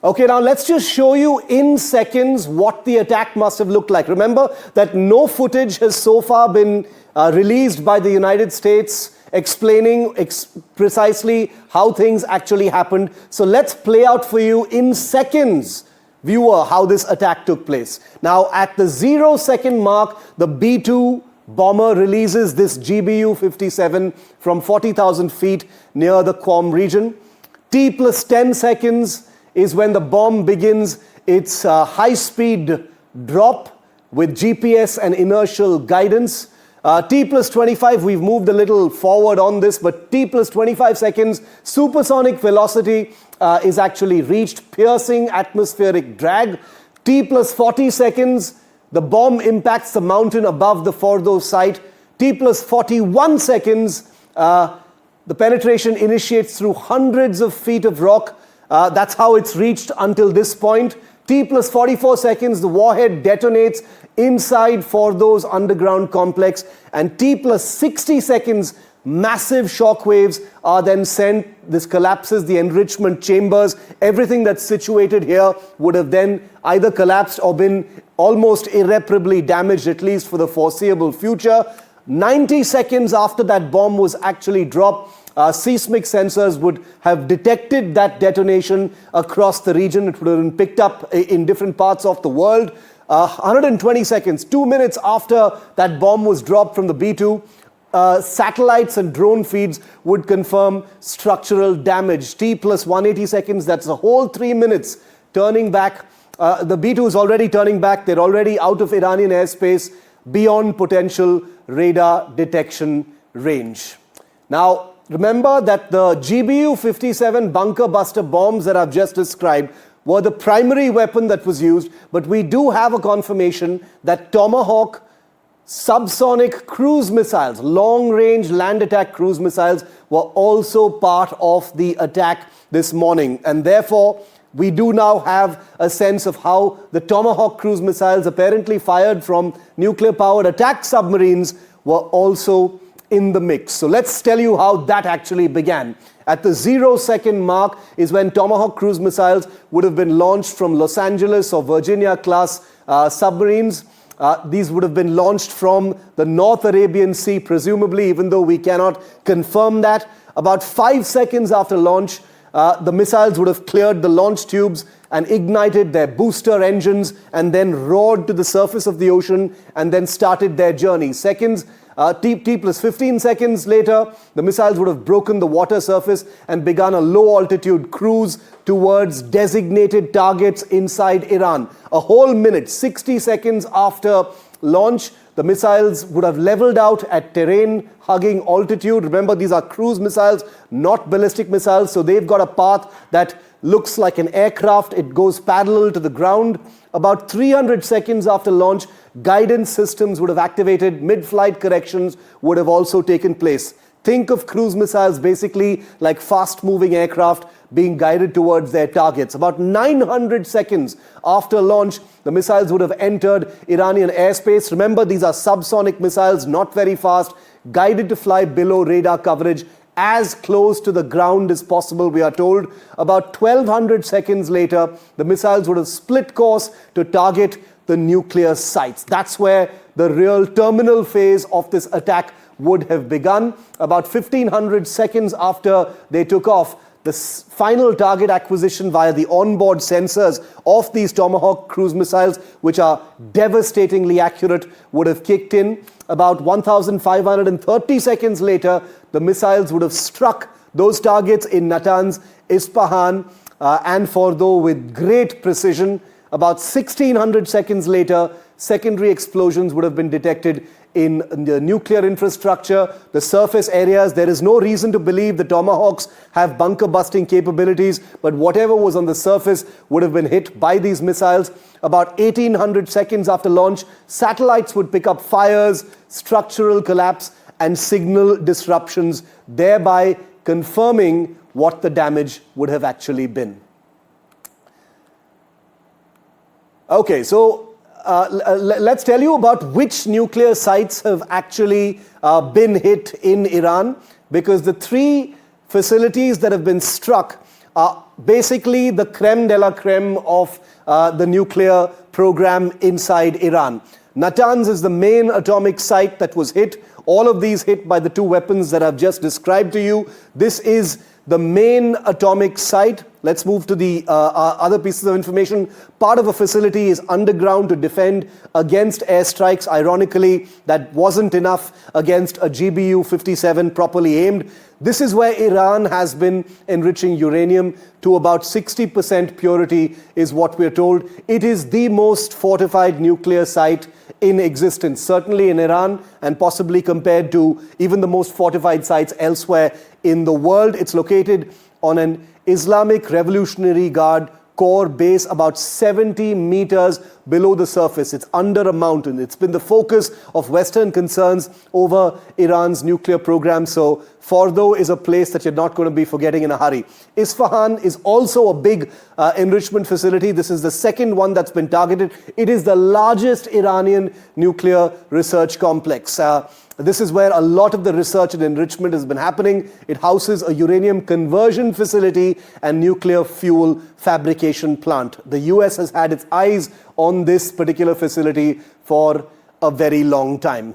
Okay, now let's just show you in seconds what the attack must have looked like. Remember that no footage has so far been released by the United States explaining precisely how things actually happened. So let's play out for you in seconds, viewer, how this attack took place. Now, at the 0-second mark, the B-2 bomber releases this GBU-57 from 40,000 feet near the Qom region. T plus 10 seconds is when the bomb begins its high-speed drop with GPS and inertial guidance. T plus 25, we've moved a little forward on this, but T plus 25 seconds, supersonic velocity is actually reached, piercing atmospheric drag. T plus 40 seconds, the bomb impacts the mountain above the Fordo site. T plus 41 seconds, the penetration initiates through hundreds of feet of rock. That's how it's reached until this point. T plus 44 seconds, the warhead detonates inside Fordo's underground complex. And T plus 60 seconds, massive shock waves are then sent. This collapses the enrichment chambers. Everything that's situated here would have then either collapsed or been almost irreparably damaged, at least for the foreseeable future. 90 seconds after that bomb was actually dropped, seismic sensors would have detected that detonation across the region. It would have been picked up in different parts of the world. 120 seconds, 2 minutes after that bomb was dropped from the B-2, satellites and drone feeds would confirm structural damage. T plus 180 seconds, that's a whole 3 minutes turning back. The B-2 is already turning back. They're already out of Iranian airspace beyond potential radar detection range. Now, remember that the GBU-57 bunker buster bombs that I've just described were the primary weapon that was used, but we do have a confirmation that Tomahawk subsonic cruise missiles, long-range land attack cruise missiles, were also part of the attack this morning. And therefore, we do now have a sense of how the Tomahawk cruise missiles, apparently fired from nuclear-powered attack submarines, were also in the mix. So let's tell you how that actually began. At the 0-second mark is when Tomahawk cruise missiles would have been launched from Los Angeles or Virginia-class submarines. These would have been launched from the North Arabian Sea, presumably, even though we cannot confirm that. About 5 seconds after launch, the missiles would have cleared the launch tubes and ignited their booster engines and then roared to the surface of the ocean and then started their journey. T plus 15 seconds later, the missiles would have broken the water surface and begun a low-altitude cruise towards designated targets inside Iran. A whole minute, 60 seconds after launch, the missiles would have leveled out at terrain-hugging altitude. Remember, these are cruise missiles, not ballistic missiles, so they've got a path that looks like an aircraft. It goes parallel to the ground. About 300 seconds after launch, guidance systems would have activated. Mid-flight corrections would have also taken place. Think of cruise missiles basically like fast-moving aircraft being guided towards their targets. About 900 seconds after launch, the missiles would have entered Iranian airspace. Remember, these are subsonic missiles, not very fast, guided to fly below radar coverage, as close to the ground as possible, we are told. About 1,200 seconds later, the missiles would have split course to target the nuclear sites. That's where the real terminal phase of this attack would have begun. About 1,500 seconds after they took off, the final target acquisition via the onboard sensors of these Tomahawk cruise missiles, which are devastatingly accurate, would have kicked in. About 1,530 seconds later, the missiles would have struck those targets in Natanz, Isfahan, and Fordo with great precision. About 1,600 seconds later, secondary explosions would have been detected in the nuclear infrastructure, the surface areas. There is no reason to believe the Tomahawks have bunker-busting capabilities, but whatever was on the surface would have been hit by these missiles. About 1,800 seconds after launch, satellites would pick up fires, structural collapse, and signal disruptions, thereby confirming what the damage would have actually been. Okay, so let's tell you about which nuclear sites have actually been hit in Iran, because the three facilities that have been struck basically the creme de la creme of the nuclear program inside Iran. Natanz is the main atomic site that was hit. All of these hit by the two weapons that I've just described to you. This is the main atomic site. Let's move to the other pieces of information. Part of a facility is underground to defend against airstrikes. Ironically, that wasn't enough against a GBU-57 properly aimed. This is where Iran has been enriching uranium to about 60% purity, is what we're told. It is the most fortified nuclear site in existence, certainly in Iran, and possibly compared to even the most fortified sites elsewhere in the world. It's located on an Islamic Revolutionary Guard Corps base about 70 meters below the surface. It's under a mountain. It's been the focus of Western concerns over Iran's nuclear program. So Fordo is a place that you're not going to be forgetting in a hurry. Isfahan is also a big enrichment facility. This is the second one that's been targeted. It is the largest Iranian nuclear research complex. This is where a lot of the research and enrichment has been happening. It houses a uranium conversion facility and nuclear fuel fabrication plant. The US has had its eyes on this particular facility for a very long time.